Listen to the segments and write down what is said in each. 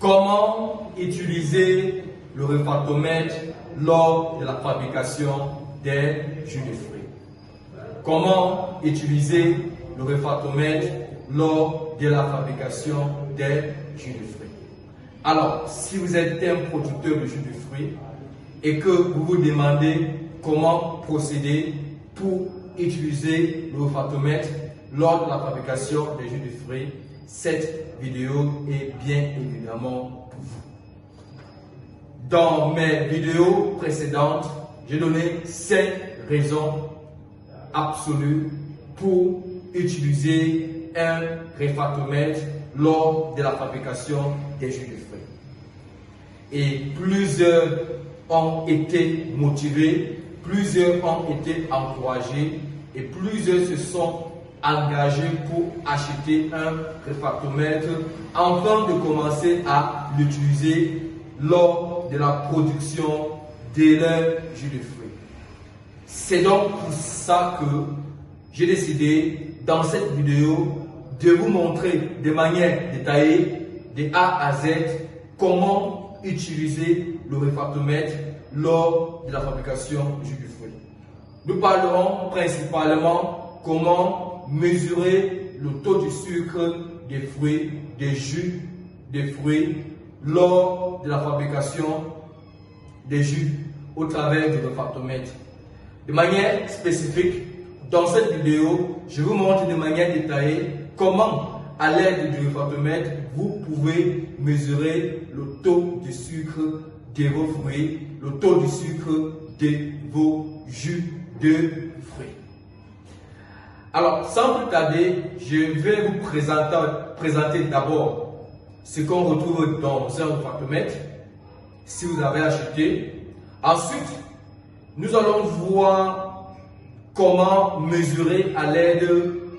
Comment utiliser le réfractomètre lors de la fabrication des jus de fruits? Comment utiliser le réfractomètre lors de la fabrication des jus de fruits? Alors, si vous êtes un producteur de jus de fruits et que vous vous demandez comment procéder pour utiliser le réfractomètre lors de la fabrication des jus de fruits, cette vidéo est bien évidemment pour vous. Dans mes vidéos précédentes, j'ai donné 5 raisons absolues pour utiliser un réfractomètre lors de la fabrication des jus de fruits. Et plusieurs ont été motivés, plusieurs ont été encouragés et plusieurs se sont engagés pour acheter un réfractomètre afin de commencer à l'utiliser lors de la production de leur jus de fruits. C'est donc pour ça que j'ai décidé dans cette vidéo de vous montrer de manière détaillée, de A à Z, comment utiliser le réfractomètre lors de la fabrication du jus de fruits. Nous parlerons principalement comment mesurer le taux de sucre des fruits, des jus des fruits lors de la fabrication des jus au travers du réfractomètre. De manière spécifique, dans cette vidéo, je vous montre de manière détaillée comment, à l'aide du réfractomètre, vous pouvez mesurer le taux de sucre de vos fruits, le taux de sucre de vos jus de fruits. Alors, sans plus tarder, je vais vous présenter d'abord ce qu'on retrouve dans un réfractomètre, si vous avez acheté. Ensuite, nous allons voir comment mesurer à l'aide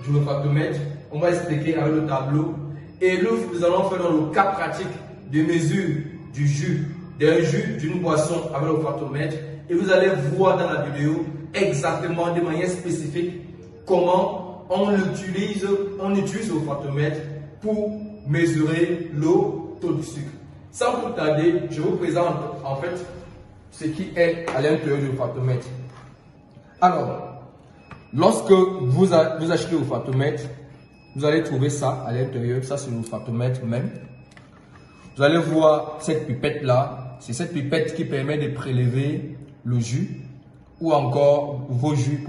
du réfractomètre. On va expliquer avec le tableau. Et nous allons faire dans le cas pratique de mesure du jus, d'un jus d'une boisson avec le réfractomètre. Et vous allez voir dans la vidéo exactement de manière spécifique comment on utilise le réfractomètre pour mesurer le taux de sucre. Sans plus tarder, je vous présente en fait ce qui est à l'intérieur du réfractomètre. Alors, lorsque vous achetez le réfractomètre, vous allez trouver ça à l'intérieur. Ça, c'est le réfractomètre même. Vous allez voir cette pipette là. C'est cette pipette qui permet de prélever le jus ou encore vos jus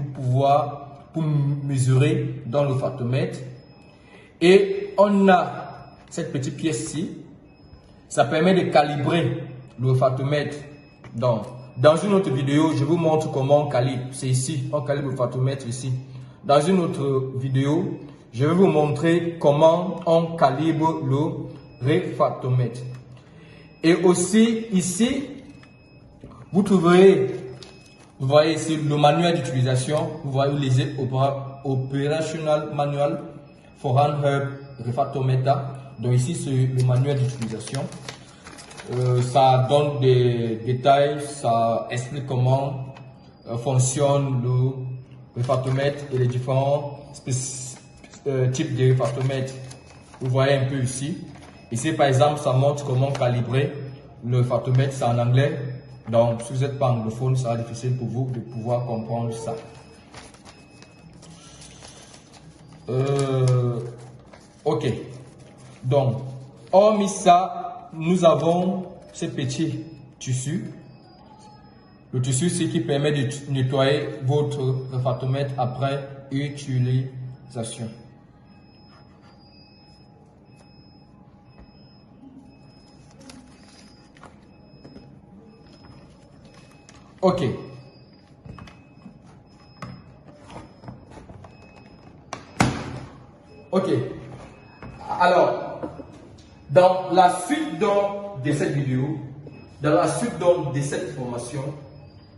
pour mesurer dans le réfractomètre. Et on a cette petite pièce-ci. Ça permet de calibrer le réfractomètre. Dans une autre vidéo, je vous montre comment on calibre. C'est ici, on calibre le réfractomètre ici. Dans une autre vidéo, je vais vous montrer comment on calibre le réfractomètre. Et aussi ici, vous trouverez, vous voyez ici le manuel d'utilisation. Vous voyez les Operational Manual for Handheld Refractometer. Donc ici, c'est le manuel d'utilisation. Ça donne des détails, ça explique comment fonctionne le réfractomètre et les différents types de réfractomètres. Vous voyez un peu ici. Ici, par exemple, ça montre comment calibrer le réfractomètre. C'est en anglais. Donc, si vous n'êtes pas anglophone, ça sera difficile pour vous de pouvoir comprendre ça. Ok. Donc, hormis ça, nous avons ce petit tissu. Le tissu, c'est qui permet de nettoyer votre réfractomètre après utilisation. Ok. Ok. Alors, dans la suite de cette vidéo, dans la suite de cette formation,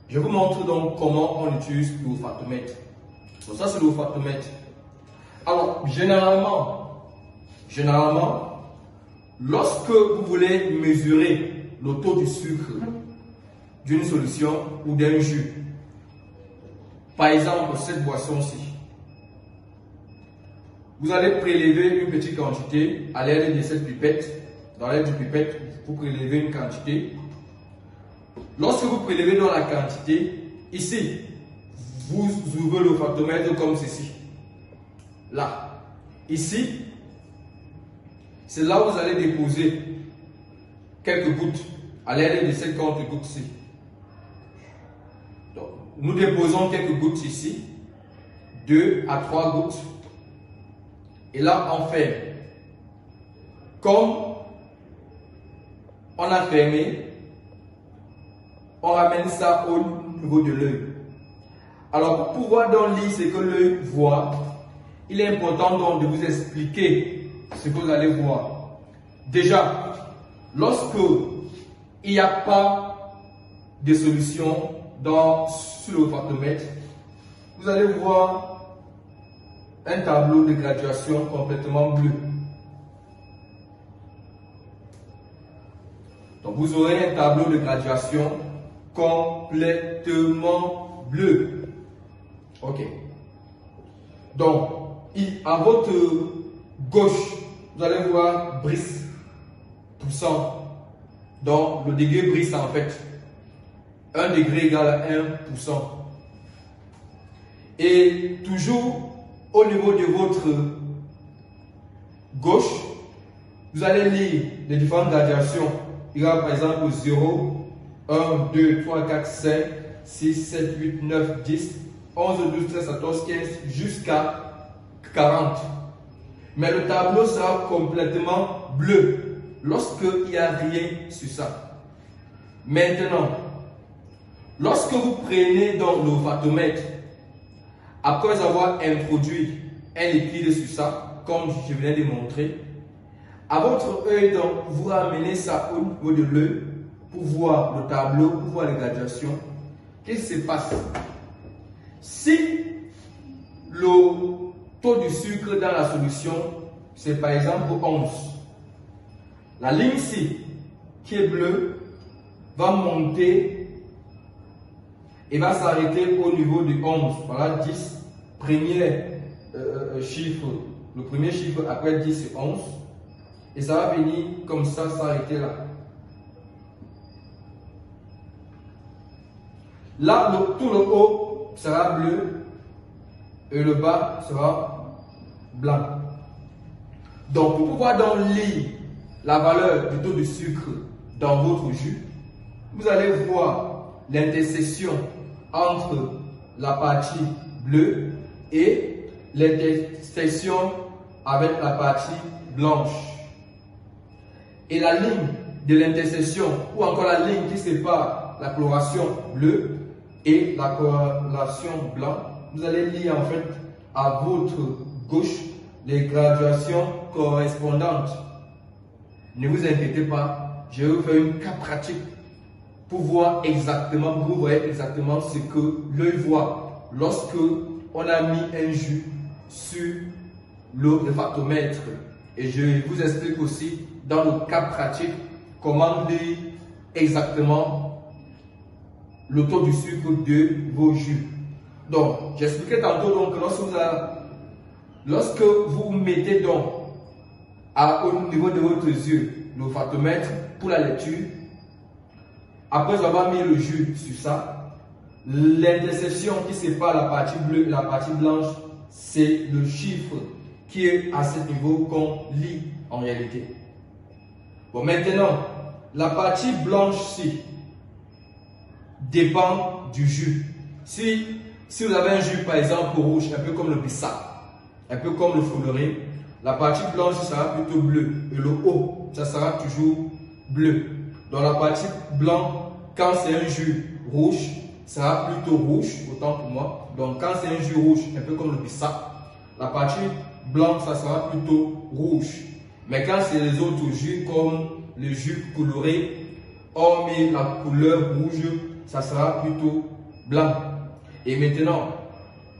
je vous montre donc comment on utilise le réfractomètre. Donc ça, c'est le réfractomètre. Alors, généralement, lorsque vous voulez mesurer le taux de sucre d'une solution ou d'un jus, par exemple cette boisson-ci, vous allez prélever une petite quantité à l'aide de cette pipette dans l'aide du pipette, vous prélevez une quantité. Lorsque vous prélevez dans la quantité, ici, vous ouvrez le factomètre comme ceci. Là. Ici, c'est là où vous allez déposer quelques gouttes à l'aide de cette compte-gouttes-ci. Donc, nous déposons quelques gouttes ici, 2 à 3 gouttes. Et là, on ferme. Comme on a fermé, on ramène ça au niveau de l'œil. Alors, pour pouvoir donc lire ce que l'œil voit, il est important donc de vous expliquer ce que vous allez voir. Déjà, lorsque il n'y a pas de solution sur le factomètre, vous allez voir un tableau de graduation complètement bleu. Donc vous aurez un tableau de graduation complètement bleu. Ok. Donc, à votre gauche, vous allez voir brise poussant. Donc le degré brise en fait 1 degré égale à 1%. Et toujours au niveau de votre gauche, vous allez lire les différentes gradations. Il y a par exemple 0, 1, 2, 3, 4, 5, 6, 7, 8, 9, 10, 11, 12, 13, 14, 15 jusqu'à 40. Mais le tableau sera complètement bleu lorsqu'il n'y a rien sur ça. Maintenant, lorsque vous prenez donc le factomètre, après avoir introduit un liquide sur ça, comme je viens de montrer, à votre œil, donc, vous ramenez ça au niveau de l'œil pour voir le tableau, pour voir les gradations. Qu'est-ce qui se passe? Si le taux de sucre dans la solution, c'est par exemple 11, la ligne ici, qui est bleue, va monter et va s'arrêter au niveau de 11. Voilà 10, premier chiffre, le premier chiffre après 10 c'est 11. Et ça va venir comme ça, s'arrêter là. Là, tout le haut sera bleu et le bas sera blanc. Donc, pour pouvoir donc lire la valeur du taux de sucre dans votre jus, vous allez voir l'intersection entre la partie bleue et l'intersection avec la partie blanche. Et la ligne de l'intersection ou encore la ligne qui sépare la coloration bleue et la coloration blanche, vous allez lire en fait à votre gauche les graduations correspondantes. Ne vous inquiétez pas, je vais vous faire une cas pratique pour voir exactement, pour vous voyez exactement ce que l'œil voit lorsque on a mis un jus sur le factomètre. Et je vous explique aussi dans le cas pratique comment lire exactement le taux du sucre de vos jus. Donc, j'expliquais tantôt donc lorsque vous mettez donc au niveau de votre yeux le factomètre pour la lecture, après avoir mis le jus sur ça, l'intersection qui sépare la partie bleue et la partie blanche, c'est le chiffre qui est à ce niveau qu'on lit en réalité. Bon, maintenant, la partie blanche-ci dépend du jus. Si vous avez un jus, par exemple, rouge, un peu comme le bissap, un peu comme le foloré, la partie blanche sera plutôt bleue et le haut, ça sera toujours bleu. Dans la partie blanc, quand c'est un jus rouge, ça sera plutôt rouge, autant pour moi. Donc, quand c'est un jus rouge, un peu comme le bissap, la partie blanc, ça sera plutôt rouge. Mais quand c'est les autres jus, comme le jus coloré, hormis la couleur rouge, ça sera plutôt blanc. Et maintenant,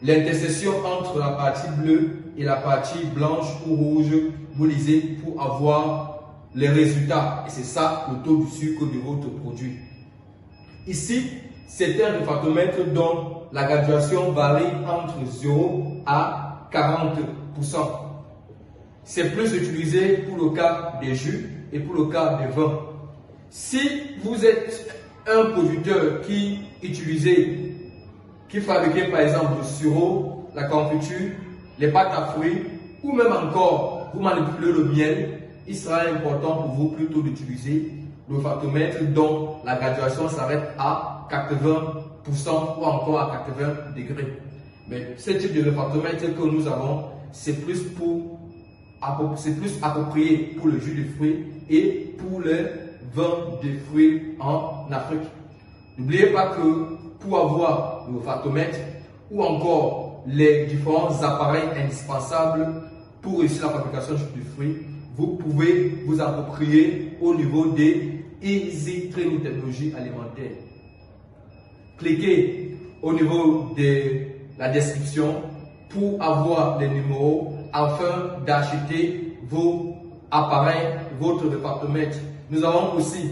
l'intersection entre la partie bleue et la partie blanche ou rouge, vous lisez pour avoir les résultats. Et c'est ça le taux du sucre de votre produit. Ici, c'est un réfractomètre dont la graduation varie entre 0 à 40%. c'est plus utilisé pour le cas des jus et pour le cas des vins. Si vous êtes un producteur qui fabriquait par exemple du sirop, la confiture, les pâtes à fruits, ou même encore vous manipulez le miel, il sera important pour vous plutôt d'utiliser l'olfactomètre dont la graduation s'arrête à 80% ou encore à 80 degrés. Mais ce type de olfactomètre que nous avons, c'est plus approprié pour le jus de fruits et pour le vin de fruits en Afrique. N'oubliez pas que pour avoir l'olfactomètre ou encore les différents appareils indispensables pour réussir la fabrication de jus de fruits, vous pouvez vous approprier au niveau des Easy Training Technologies alimentaires. Cliquez au niveau de la description pour avoir les numéros afin d'acheter vos appareils, votre olfactomètre. Nous avons aussi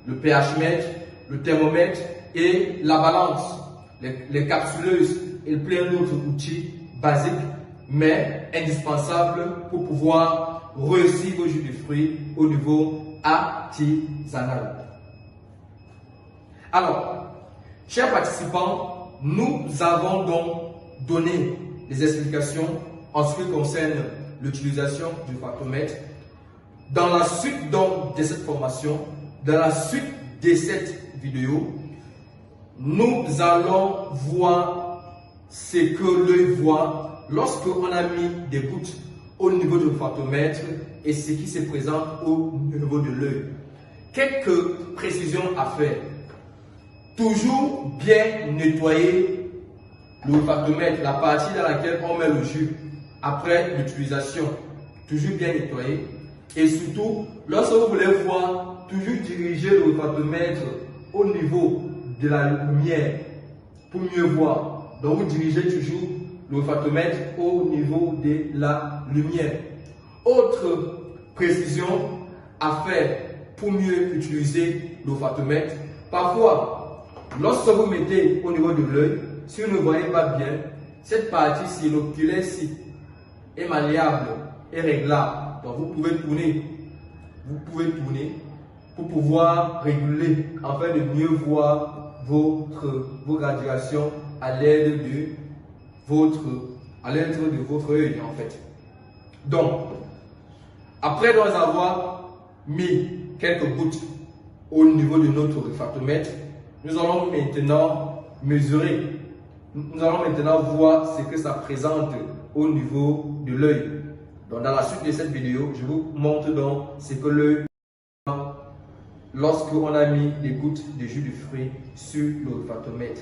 le pH mètre, le thermomètre et la balance, les capsuleuses et plein d'autres outils basiques mais indispensables pour pouvoir réussir vos jus de fruits au niveau artisanal. Alors, chers participants, nous avons donc donné des explications en ce qui concerne l'utilisation du olfactomètre. Dans la suite donc de cette formation, dans la suite de cette vidéo, nous allons voir ce que l'œil voit lorsqu'on a mis des gouttes au niveau de l'olfactomètre et ce qui se présente au niveau de l'œil. Quelques précisions à faire. Toujours bien nettoyer l'olfactomètre, la partie dans laquelle on met le jus après l'utilisation. Toujours bien nettoyer. Et surtout, lorsque vous voulez voir, toujours diriger l'olfactomètre au niveau de la lumière pour mieux voir. Donc vous dirigez toujours l'olfactomètre au niveau de la lumière. Autre précision à faire pour mieux utiliser l'olfactomètre. Parfois, lorsque vous mettez au niveau de l'œil, si vous ne voyez pas bien, cette partie-ci, l'oculaire-ci, est malléable et réglable. Donc vous pouvez tourner pour pouvoir réguler afin de mieux voir vos graduations à l'aide de votre œil en fait. Donc, après avoir mis quelques gouttes au niveau de notre olfactomètre, nous allons maintenant mesurer. Nous allons maintenant voir ce que ça présente au niveau de l'œil. Donc, dans la suite de cette vidéo, je vous montre donc ce que l'œil lorsqu'on a mis des gouttes de jus de fruits sur l'olfactomètre.